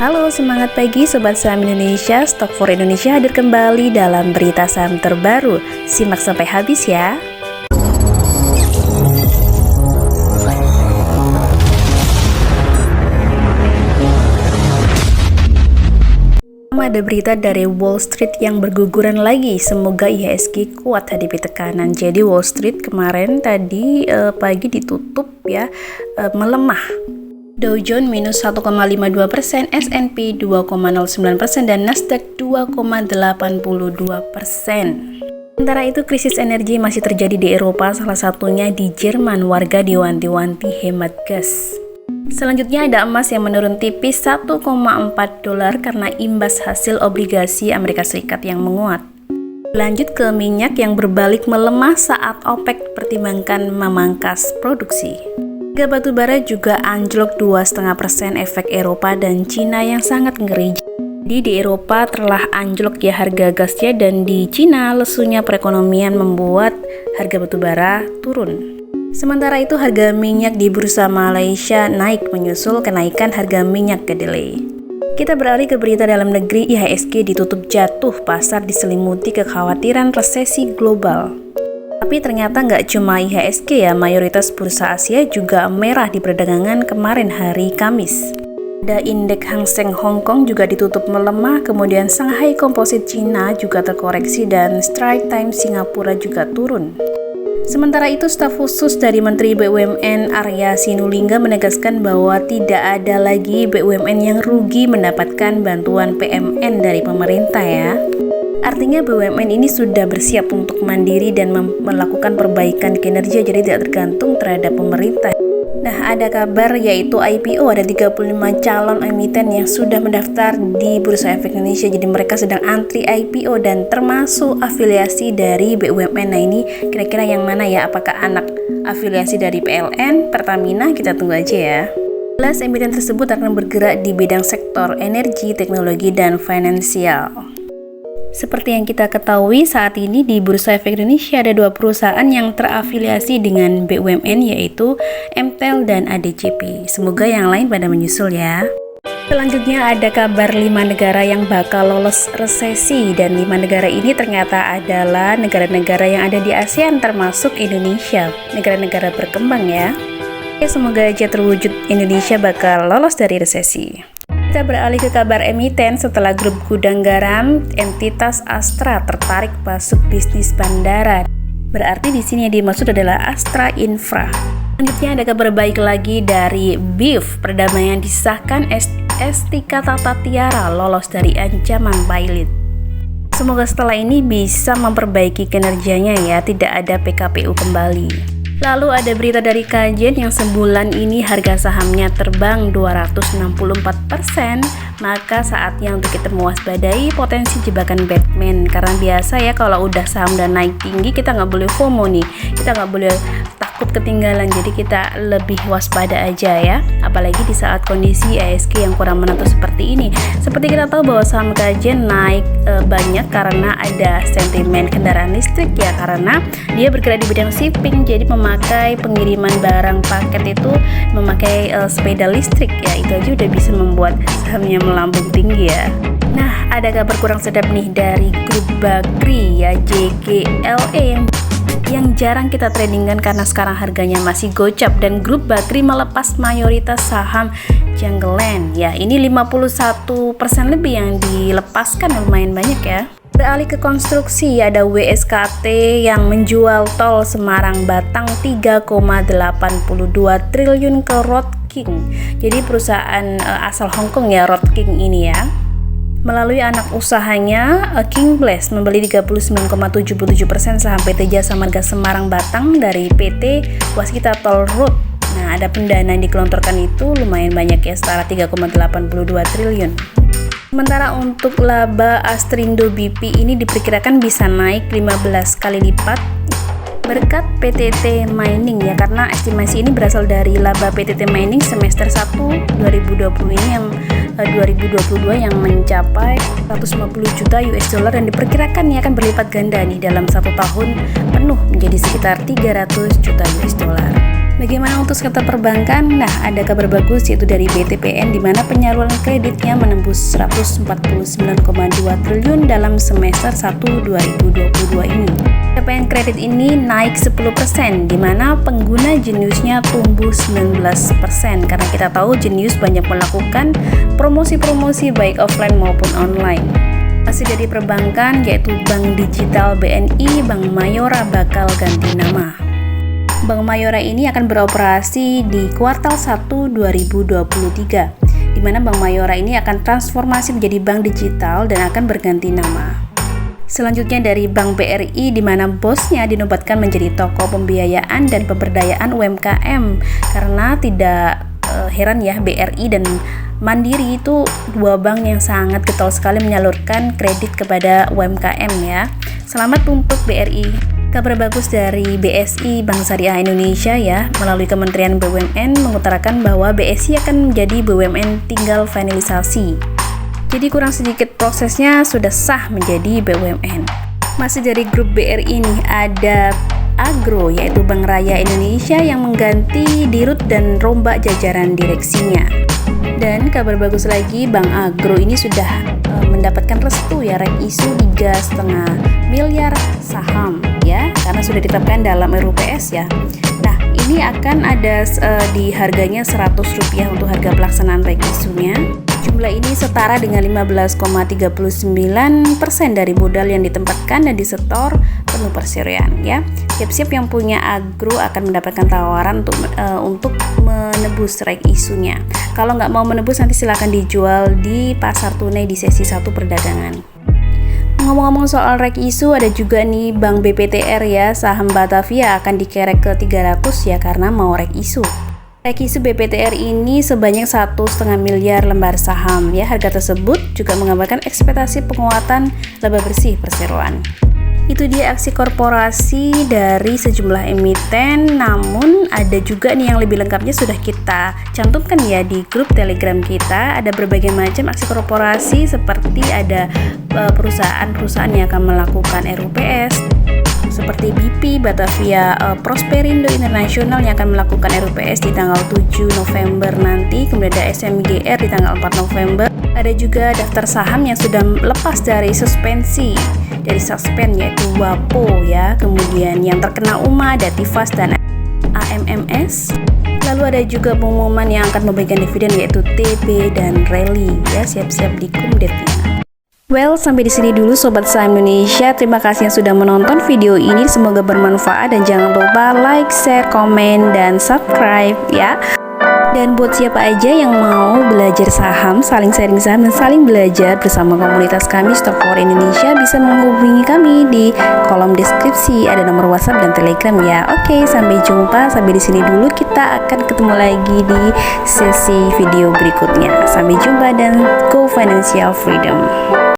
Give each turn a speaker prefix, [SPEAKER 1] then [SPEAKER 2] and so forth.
[SPEAKER 1] Halo, semangat pagi Sobat Saham Indonesia. Stock for Indonesia hadir kembali dalam berita saham terbaru. Simak sampai habis ya. Ada berita dari Wall Street yang berguguran lagi. Semoga IHSG kuat hadapi tekanan. Jadi Wall Street kemarin tadi pagi ditutup ya melemah. Dow Jones minus 1,52%, S&P 2,09% dan Nasdaq 2,82%. Sementara itu krisis energi masih terjadi di Eropa, salah satunya di Jerman. Warga diwanti-wanti hemat gas. Selanjutnya ada emas yang menurun tipis $1,4 karena imbas hasil obligasi Amerika Serikat yang menguat. Lanjut ke minyak yang berbalik melemah saat OPEC pertimbangkan memangkas produksi. Harga batu bara juga anjlok 2,5%, efek Eropa dan Cina yang sangat ngeri. Jadi di Eropa telah anjlok ya harga gasnya, dan di Cina lesunya perekonomian membuat harga batu bara turun. Sementara itu harga minyak di bursa Malaysia naik menyusul kenaikan harga minyak kedelai. Kita beralih ke berita dalam negeri. IHSG ditutup jatuh, pasar diselimuti kekhawatiran resesi global. Tapi ternyata nggak cuma IHSG ya, mayoritas bursa Asia juga merah di perdagangan kemarin hari Kamis. Ada indeks Hang Seng Hong Kong juga ditutup melemah, kemudian Shanghai Composite Cina juga terkoreksi dan Straits Times Singapura juga turun. Sementara itu, staf khusus dari Menteri BUMN Arya Sinulinga menegaskan bahwa tidak ada lagi BUMN yang rugi mendapatkan bantuan PMN dari pemerintah ya. Artinya BUMN ini sudah bersiap untuk mandiri dan melakukan perbaikan kinerja, jadi tidak tergantung terhadap pemerintah. Nah, ada kabar yaitu IPO, ada 35 calon emiten yang sudah mendaftar di Bursa Efek Indonesia. Jadi mereka sedang antri IPO dan termasuk afiliasi dari BUMN. Nah, ini kira-kira yang mana ya? Apakah anak afiliasi dari PLN, Pertamina? Kita tunggu aja ya. 11 emiten tersebut akan bergerak di bidang sektor energi, teknologi, dan finansial. Seperti yang kita ketahui, saat ini di Bursa Efek Indonesia ada 2 perusahaan yang terafiliasi dengan BUMN, yaitu MTEL dan ADCP. Semoga yang lain pada menyusul ya. Selanjutnya ada kabar 5 negara yang bakal lolos resesi, dan 5 negara ini ternyata adalah negara-negara yang ada di ASEAN termasuk Indonesia, negara-negara berkembang ya. Semoga aja terwujud Indonesia bakal lolos dari resesi. Kita beralih ke kabar emiten. Setelah grup gudang garam, entitas Astra tertarik masuk bisnis bandara. Berarti di sini yang dimaksud adalah Astra Infra. Selanjutnya ada kabar baik lagi dari BIF. Perdamaian disahkan, Estika Tata Tiara lolos dari ancaman pilot. Semoga setelah ini bisa memperbaiki kinerjanya ya, tidak ada PKPU kembali. Lalu ada berita dari Kajen yang sebulan ini harga sahamnya terbang 264%, maka saatnya untuk kita mewaspadai potensi jebakan Batman. Karena biasa ya kalau udah saham dan naik tinggi kita nggak boleh FOMO nih, kita nggak boleh takut ketinggalan, jadi kita lebih waspada aja ya, apalagi di saat kondisi IHSG yang kurang menentu seperti ini. Seperti kita tahu bahwa saham Kajen naik banyak karena ada sentimen kendaraan listrik ya, karena dia bergerak di bidang shipping, jadi memakai pengiriman barang paket itu memakai sepeda listrik ya, itu aja udah bisa membuat sahamnya melambung tinggi ya. Nah, ada kabar kurang sedap nih dari grup Bakri ya, JGLE yang jarang kita tradingkan karena sekarang harganya masih gocap, dan grup Bakri melepas mayoritas saham Janggelan ya, ini 51% lebih yang dilepaskan, lumayan banyak ya. Beralih ke konstruksi, ada WSKT yang menjual tol Semarang Batang 3,82 triliun ke Road King. Jadi perusahaan asal Hong Kong ya, Road King ini ya. Melalui anak usahanya, King Blast membeli 39,77% saham PT Jasa Marga Semarang Batang dari PT Waskita Toll Road. Nah, ada pendanaan digelontorkan itu lumayan banyak ya, setara 3,82 triliun. Sementara untuk laba Astrindo BP ini diperkirakan bisa naik 15 kali lipat berkat PTT Mining ya, karena estimasi ini berasal dari laba PTT Mining semester 1 2020 ini yang 2022 yang mencapai 150 juta US dollar, dan diperkirakan ini akan berlipat ganda nih dalam 1 tahun penuh menjadi sekitar 300 juta US dollar. Bagaimana untuk sektor perbankan? Nah, ada kabar bagus yaitu dari BTPN di mana penyaluran kreditnya menembus 149,2 triliun dalam semester 1 2022 ini. Capaian kredit ini naik 10%, di mana pengguna Geniusnya tumbuh 19% karena kita tahu Genius banyak melakukan promosi-promosi baik offline maupun online. Masih dari perbankan yaitu Bank Digital BNI, Bank Mayora bakal ganti nama. Bank Mayora ini akan beroperasi di kuartal 1 2023, di mana Bank Mayora ini akan transformasi menjadi bank digital dan akan berganti nama. Selanjutnya dari Bank BRI, di mana bosnya dinobatkan menjadi tokoh pembiayaan dan pemberdayaan UMKM, karena tidak heran ya, BRI dan Mandiri itu dua bank yang sangat getol sekali menyalurkan kredit kepada UMKM ya. Selamat untuk BRI. Kabar bagus dari BSI Bank Syariah Indonesia ya, melalui Kementerian BUMN mengutarakan bahwa BSI akan menjadi BUMN tinggal finalisasi. Jadi kurang sedikit prosesnya sudah sah menjadi BUMN. Masih dari grup BRI ini ada Agro yaitu Bank Raya Indonesia yang mengganti dirut dan rombak jajaran direksinya. Dan kabar bagus lagi, Bank Agro ini sudah mendapatkan restu ya rek isu 3,5 miliar saham ya, karena sudah ditetapkan dalam RUPS ya. Nah, ini akan ada di harganya Rp100 untuk harga pelaksanaan rek isunya. Jumlah ini setara dengan 15,39% dari modal yang ditempatkan dan disetor penuh perserian ya. Siap-siap yang punya Agro akan mendapatkan tawaran untuk menebus rek isunya. Kalau nggak mau menebus nanti silakan dijual di pasar tunai di sesi 1 perdagangan. Ngomong-ngomong soal rek isu, ada juga nih Bank BPTR ya, saham Batavia akan dikerek ke 300 ya karena mau rek isu. Rek isu BPTR ini sebanyak 1,5 miliar lembar saham ya. Harga tersebut juga menggambarkan ekspektasi penguatan laba bersih perseroan. Itu dia aksi korporasi dari sejumlah emiten, namun ada juga nih yang lebih lengkapnya sudah kita cantumkan ya di grup Telegram kita. Ada berbagai macam aksi korporasi seperti ada perusahaan-perusahaan yang akan melakukan RUPS seperti BP, Batavia, Prosperindo International yang akan melakukan RUPS di tanggal 7 November nanti, kemudian ada SMGR di tanggal 4 November. Ada juga daftar saham yang sudah lepas dari suspend yaitu WAPO ya, kemudian yang terkena UMA, ada Tifas dan AMMS. Lalu ada juga pengumuman yang akan memberikan dividen yaitu TB dan Rally ya, siap-siap di kumdetnya. Well, sampai di sini dulu Sobat Saham Indonesia. Terima kasih yang sudah menonton video ini. Semoga bermanfaat dan jangan lupa like, share, komen, dan subscribe ya. Dan buat siapa aja yang mau belajar saham, saling sharing saham dan saling belajar bersama komunitas kami Stock for Indonesia, bisa menghubungi kami di kolom deskripsi, ada nomor WhatsApp dan Telegram ya. Oke, sampai jumpa. Sampai di sini dulu, kita akan ketemu lagi di sesi video berikutnya. Sampai jumpa dan go financial freedom.